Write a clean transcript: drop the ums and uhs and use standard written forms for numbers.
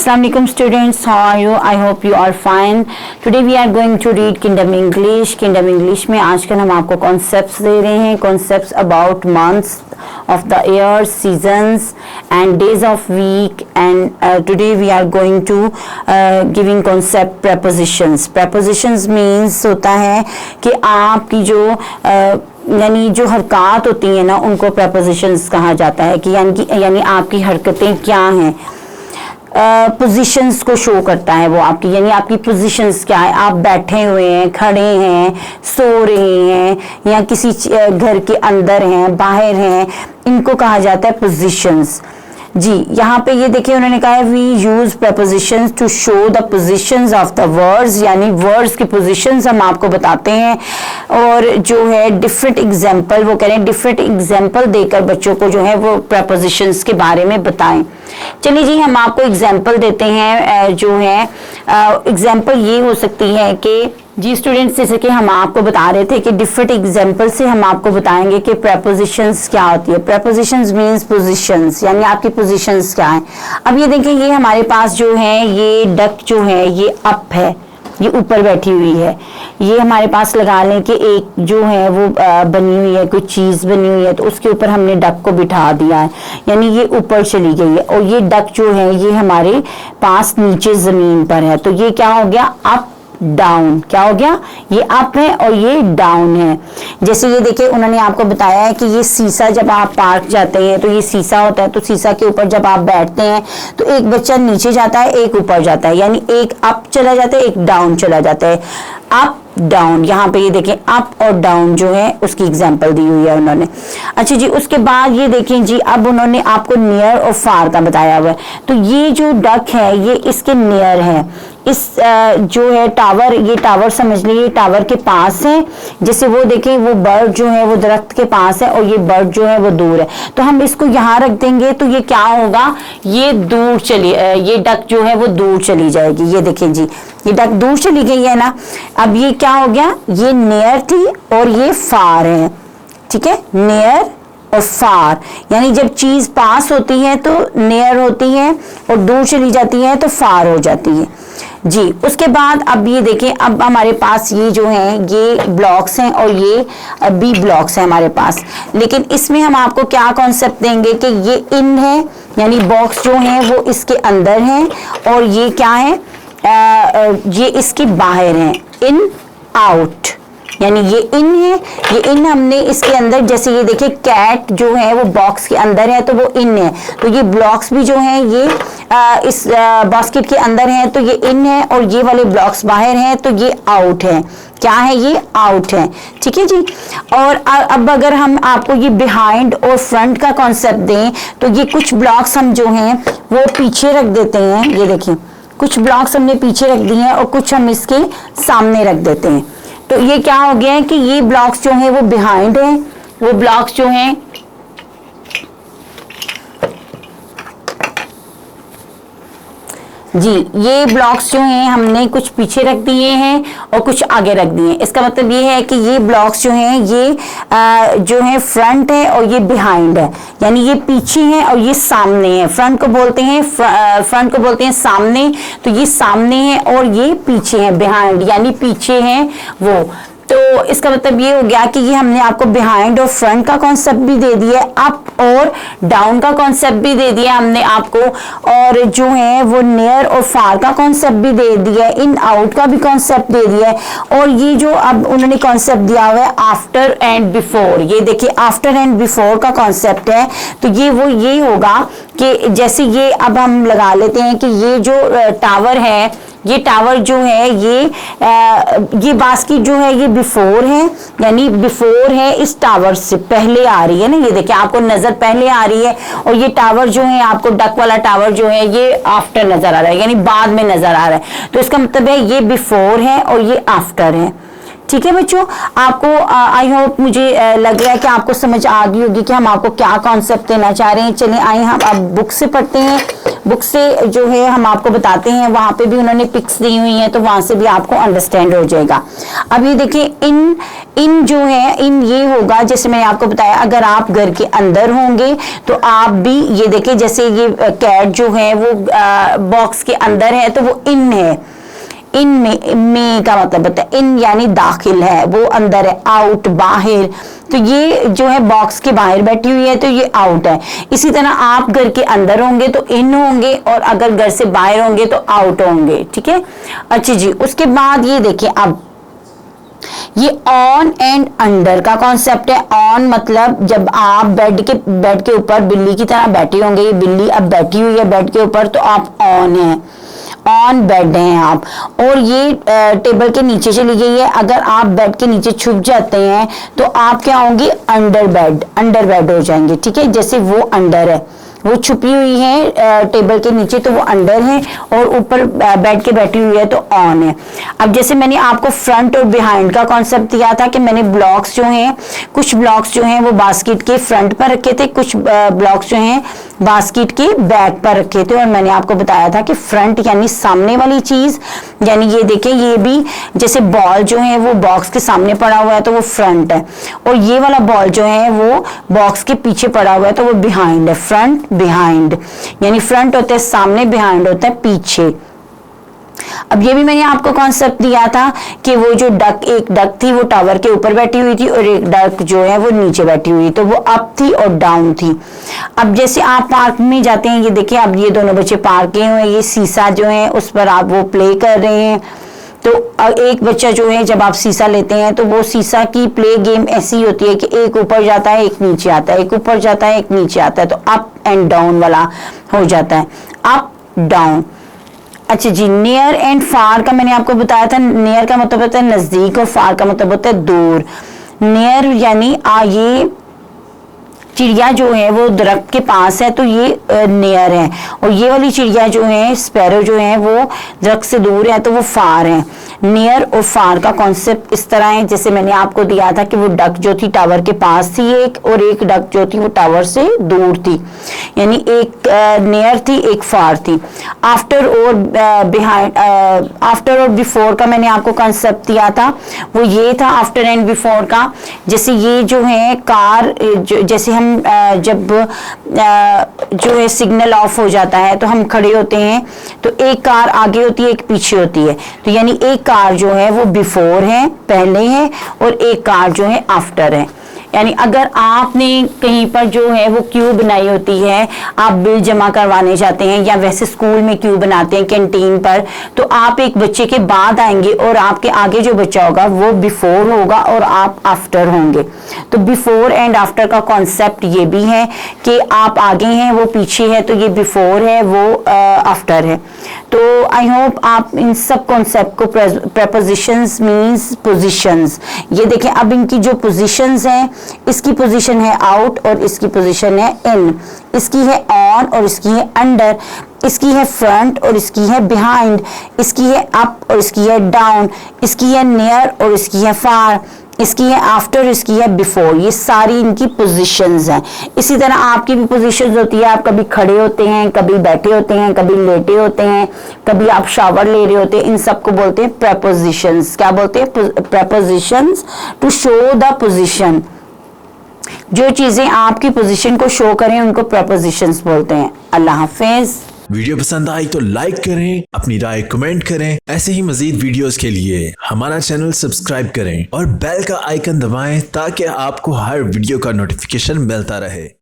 Assalamualaikum students, how are you? I hope you are fine. Today we are going to read Kingdom English. Kingdom English में आजकल हम आपको concepts दे रहे हैं, concepts about months of the year, seasons and days of week. And today we are going to giving concept prepositions. Prepositions means होता है कि आपकी जो यानी जो हरकत होती हैं ना उनको prepositions कहा जाता है कि यानी आपकी हरकतें क्या हैं, पोजीशंस को शो करता है वो आपकी, यानी आपकी पोजीशंस क्या है, आप बैठे हुए हैं, खड़े हैं, सो रहे हैं या किसी घर के अंदर हैं, बाहर हैं, इनको कहा जाता है पोजीशंस। जी यहाँ पे ये देखिए उन्होंने कहा है we use prepositions to show the positions of the words, यानी वर्ड्स की पोजीशंस हम आपको बताते हैं और जो है डिफरेंट एग्जांपल, वो कह रहे हैं डिफरेंट एग्जांपल देकर बच्चों को जो है वो प्रपोजिशंस के बारे में बताएं। चलिए जी हम आपको एग्जांपल देते हैं, जो है एग्जांपल ये हो सकती है कि जी स्टूडेंट्स जैसे कि हम आपको बता रहे थे कि डिफरेंट एग्जांपल से हम आपको बताएंगे कि प्रपोजिशंस क्या होती है। प्रपोजिशंस मींस पोजीशंस, यानी आपकी पोजीशंस क्या है। अब ये देखें ये हमारे पास जो है ये डक जो है ये अप है, ये ऊपर बैठी हुई है। ये हमारे पास लगा लें कि एक जो है वो बनी हुई है, कोई चीज बनी हुई है तो उसके ऊपर हमने डक को बिठा दिया है, यानी ये ऊपर चली गई है। और ये डक जो है ये हमारे पास नीचे जमीन पर है, तो ये क्या हो गया अप डाउन, क्या हो गया ये अप है और ये डाउन है। जैसे ये देखिए उन्होंने आपको बताया है कि ये शीशा जब आप पार्क जाते हैं तो ये शीशा होता है, तो शीशा के ऊपर जब आप बैठते हैं तो एक बच्चा नीचे जाता है एक ऊपर जाता है, यानी एक अप चला जाता है एक डाउन चला जाता है, अप डाउन। यहाँ पे ये देखें अप और डाउन जो है उसकी एग्जांपल दी हुई है उन्होंने। अच्छा जी उसके बाद ये देखें जी अब उन्होंने आपको नियर और फार का बताया हुआ है, तो ये जो डक है ये इसके नियर है, इस जो है टावर, ये टावर समझ लीजिए टावर के पास है। जैसे वो देखें वो बर्ड जो है वो दरख्त के पास है और ये बर्ड जो है वो दूर है, तो हम इसको यहाँ रख देंगे तो ये क्या होगा ये दूर चली, ये डक जो है वो दूर चली जाएगी। ये देखें जी ये डक दूर चली गई है ना। अब ये क्या हो गया ये नियर थी और ये फार है, ठीक है, नियर और फार, यानी जब चीज पास होती है तो नियर होती है और दूर चली जाती है तो फार हो जाती है जी। उसके बाद अब ये देखें अब हमारे पास ये जो है ये ब्लॉक्स हैं और ये बी ब्लॉक्स हैं हमारे पास, लेकिन इसमें हम आपको क्या कॉन्सेप्ट देंगे कि ये इन है, यानी बॉक्स जो है वो इसके अंदर है और ये क्या है ये इसके बाहर है, इन आउट, यानी ये इन है, ये इन हमने इसके अंदर, जैसे ये देखिए कैट जो है वो बॉक्स के अंदर है तो वो इन है, तो ये ब्लॉक्स भी जो है ये इस बास्केट के अंदर है तो ये इन है और ये वाले ब्लॉक्स बाहर हैं तो ये आउट है, क्या है ये आउट है, ठीक है जी। और अब अगर हम आपको ये बिहाइंड और फ्रंट का कॉन्सेप्ट दें तो ये कुछ ब्लॉक्स हम जो हैं वो पीछे रख देते हैं, ये देखिए कुछ ब्लॉक्स हमने पीछे रख दिए हैं और कुछ हम इसके सामने रख देते हैं, तो ये क्या हो गया है कि ये ब्लॉक्स जो हैं वो बिहाइंड हैं, वो ब्लॉक्स जो हैं जी ये ब्लॉक्स जो हैं हमने कुछ पीछे रख दिए हैं और कुछ आगे रख दिए हैं। इसका मतलब ये है कि ये ब्लॉक्स जो हैं ये जो है फ्रंट है और ये बिहाइंड है, यानी ये पीछे है और ये सामने है। फ्रंट को बोलते हैं सामने, तो ये सामने है और ये पीछे है बिहाइंड, यानी पीछे है वो। तो इसका मतलब ये हो गया कि ये हमने आपको बिहाइंड और फ्रंट का कॉन्सेप्ट भी दे दिया, अप और डाउन का कॉन्सेप्ट भी दे दिया हमने आपको, और जो है वो नियर और फार का कॉन्सेप्ट भी दे दिया, इन आउट का भी कॉन्सेप्ट दे दिया है। और ये जो अब उन्होंने कॉन्सेप्ट दिया हुआ है आफ्टर एंड बिफोर, ये देखिए आफ्टर एंड बिफोर का कॉन्सेप्ट है, तो ये होगा कि जैसे ये अब हम लगा लेते हैं कि ये जो टावर है, ये टावर जो है ये बास्केट जो है ये बिफोर है, यानी बिफोर है इस टावर से पहले आ रही है ना, ये देखिए आपको नजर पहले आ रही है, और ये टावर जो है आपको डक वाला टावर जो है ये आफ्टर नजर आ रहा है, यानी बाद में नजर आ रहा है। तो इसका मतलब है ये बिफोर है और ये आफ्टर है, ठीक है बच्चों, आपको आई होप मुझे लग रहा है कि आपको समझ आ गई होगी कि हम आपको क्या कॉन्सेप्ट देना चाह रहे हैं। चलिए आइए हम अब बुक से पढ़ते हैं। बुक से जो है हम आपको बताते हैं, वहां पे भी उन्होंने पिक्स दी हुई हैं तो वहां से भी आपको अंडरस्टैंड हो जाएगा। अब ये देखिए, इन जो है, इन ये होगा जैसे मैंने आपको बताया, अगर आप घर के अंदर होंगे तो आप भी ये देखिए, जैसे ये कैट जो है वो बॉक्स के अंदर है तो वो इन है। इन में का मतलब होता है इन यानी दाखिल है, वो अंदर है। आउट बाहर, तो ये जो है बॉक्स के बाहर बैठी हुई है तो ये आउट है। इसी तरह आप घर के अंदर होंगे तो इन होंगे और अगर घर से बाहर होंगे तो आउट होंगे। ठीक है, अच्छा जी। उसके बाद ये देखिए, अब ये ऑन एंड अंडर का कॉन्सेप्ट है। ऑन मतलब जब आप बेड के ऊपर बिल्ली की तरह बैठे होंगे, ये बिल्ली अब बैठी हुई है बेड के ऊपर तो आप ऑन है, ऑन बेड हैं आप। और ये टेबल के नीचे चली गई है, अगर आप बेड के नीचे छुप जाते हैं तो आप क्या होंगे, अंडर बेड हो जाएंगे। ठीक है, जैसे वो अंडर है, वो छुपी हुई है टेबल के नीचे तो वो अंडर है, और ऊपर बैठ के बैठी हुई है तो ऑन है। अब जैसे मैंने आपको फ्रंट और बिहाइंड का कॉन्सेप्ट दिया था कि मैंने ब्लॉक्स जो हैं, कुछ ब्लॉक्स जो हैं वो बास्केट के फ्रंट पर रखे थे, कुछ ब्लॉक्स जो हैं बास्केट के बैक पर रखे थे। और मैंने आपको बताया था कि फ्रंट यानी सामने वाली चीज, यानी ये देखें, ये भी जैसे बॉल जो है वो बॉक्स के सामने पड़ा हुआ है तो वो फ्रंट है, और ये वाला बॉल जो है वो बॉक्स के पीछे पड़ा हुआ है तो वो बिहाइंड है। फ्रंट बिहाइंड, यानी फ्रंट होता है सामने, बिहाइंड होता है पीछे। अब ये भी मैंने आपको कॉन्सेप्ट दिया था कि वो जो एक डक थी वो टावर के ऊपर बैठी हुई थी और एक डक जो है वो नीचे बैठी हुई, तो वो अप थी और डाउन थी। अब जैसे आप पार्क में जाते हैं, ये देखिए अब ये दोनों बच्चे पार्क के हुए, ये सीसा जो है उस पर आप वो प्ले कर रहे हैं। तो एक बच्चा जो है, जब आप सीसा लेते हैं तो वो सीसा की प्ले गेम ऐसी होती है कि एक ऊपर जाता है एक नीचे आता है, एक ऊपर जाता है एक नीचे आता है, तो अप एंड डाउन वाला हो जाता है, अप डाउन। अच्छा जी, नियर एंड फार का मैंने आपको बताया था। नियर का मतलब होता है नजदीक और फार का मतलब होता है दूर। नियर यानी ये चिड़िया जो है वो दरख्त के पास है तो ये नियर है, और ये वाली चिड़िया जो है स्पैरो जो है वो दरख्त से दूर है तो वो फार है। नियर और फार का कॉन्सेप्ट इस तरह है, जैसे मैंने आपको दिया था कि वो डक जो थी टावर के पास थी एक, और एक डक जो थी वो टावर से दूर थी, यानी एक नियर थी एक फार थी। आफ्टर और बिहाइंड, आफ्टर और बिफोर का मैंने आपको कॉन्सेप्ट दिया था, वो ये था आफ्टर एंड बिफोर का। जैसे ये जो है कार, जैसे हम जब जो है सिग्नल ऑफ हो जाता है तो हम खड़े होते हैं तो एक कार आगे होती है एक पीछे होती है, तो यानी एक कार जो है वो बिफोर है, पहले है, और एक कार जो है आफ्टर है। यानी अगर आपने कहीं पर जो है वो क्यू बनाई होती है, आप बिल जमा करवाने जाते हैं या वैसे स्कूल में क्यू बनाते हैं कैंटीन पर, तो आप एक बच्चे के बाद आएंगे और आपके आगे जो बच्चा होगा वो बिफोर होगा और आप आफ्टर होंगे। तो बिफोर एंड आफ्टर का कॉन्सेप्ट ये भी है कि आप आगे हैं वो पीछे है, तो ये बिफोर है वो आफ्टर है। तो आई होप आप इन सब कॉन्सेप्ट को, प्रेपोजिशंस मींस पोजीशंस, ये देखें अब इनकी जो पोजीशंस हैं, इसकी पोजीशन है आउट और इसकी पोजीशन है इन, इसकी है ऑन और इसकी है अंडर, इसकी है फ्रंट और इसकी है बिहाइंड, इसकी है अप और इसकी है डाउन, इसकी है नियर और इसकी है फार, इसकी है आफ्टर, इसकी है बिफोर। ये सारी इनकी पोजीशंस हैं। इसी तरह आपकी भी पोजीशंस होती है, आप कभी खड़े होते हैं, कभी बैठे होते हैं, कभी लेटे होते हैं, कभी आप शावर ले रहे होते हैं, इन सबको बोलते हैं प्रेपोजिशंस। क्या बोलते हैं? Prepositions to show the position. जो चीजें आपकी पोजीशन को शो करें उनको प्रेपोजिशंस बोलते हैं। अल्लाह हाफिज। वीडियो पसंद आई तो लाइक करें, अपनी राय कमेंट करें। ऐसे ही मजीद वीडियोस के लिए हमारा चैनल सब्सक्राइब करें और बेल का आइकन दबाएं ताकि आपको हर वीडियो का नोटिफिकेशन मिलता रहे।